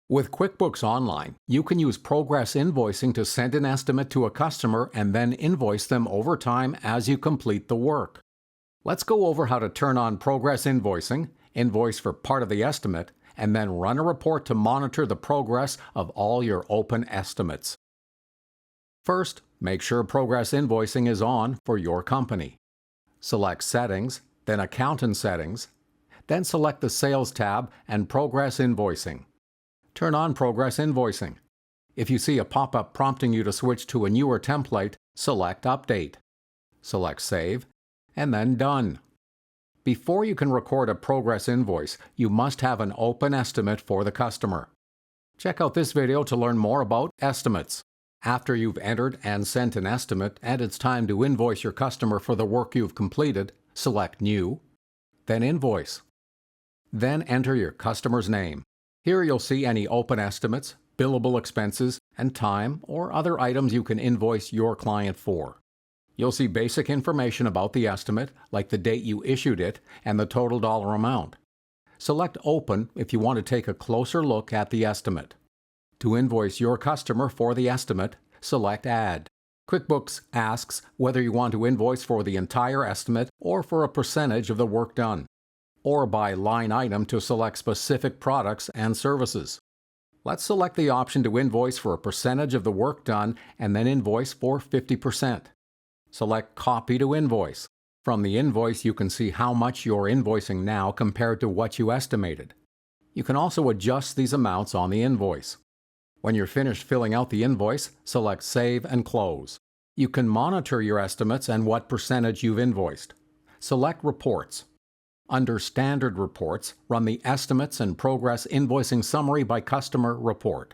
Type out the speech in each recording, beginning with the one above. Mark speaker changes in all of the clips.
Speaker 1: With QuickBooks Online, you can use progress invoicing to send an estimate to a customer and then invoice them over time as you complete the work. Let's go over how to turn on progress invoicing, invoice for part of the estimate, and then run a report to monitor the progress of all your open estimates. First, make sure progress invoicing is on for your company. Select Settings, then Accountant Settings, then select the Sales tab and Progress Invoicing. Turn on Progress Invoicing. If you see a pop-up prompting you to switch to a newer template, select Update. Select Save, and then Done. Before you can record a progress invoice, you must have an open estimate for the customer. Check out this video to learn more about estimates. After you've entered and sent an estimate and it's time to invoice your customer for the work you've completed, select New, then Invoice. Then enter your customer's name. Here you'll see any open estimates, billable expenses, and time or other items you can invoice your client for. You'll see basic information about the estimate, like the date you issued it and the total dollar amount. Select Open if you want to take a closer look at the estimate. To invoice your customer for the estimate, select Add. QuickBooks asks whether you want to invoice for the entire estimate or for a percentage of the work done, or by line item to select specific products and services. Let's select the option to invoice for a percentage of the work done and then invoice for 50%. Select Copy to Invoice. From the invoice, you can see how much you're invoicing now compared to what you estimated. You can also adjust these amounts on the invoice. When you're finished filling out the invoice, select Save and Close. You can monitor your estimates and what percentage you've invoiced. Select Reports. Under Standard Reports, run the Estimates and Progress Invoicing Summary by Customer report.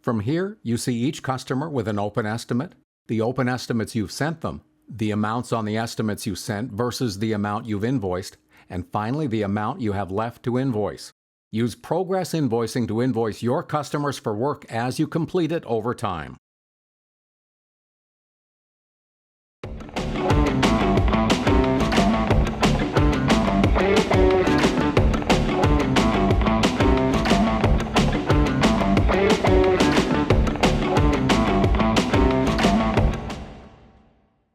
Speaker 1: From here, you see each customer with an open estimate, the open estimates you've sent them, the amounts on the estimates you sent versus the amount you've invoiced, and finally the amount you have left to invoice. Use progress invoicing to invoice your customers for work as you complete it over time.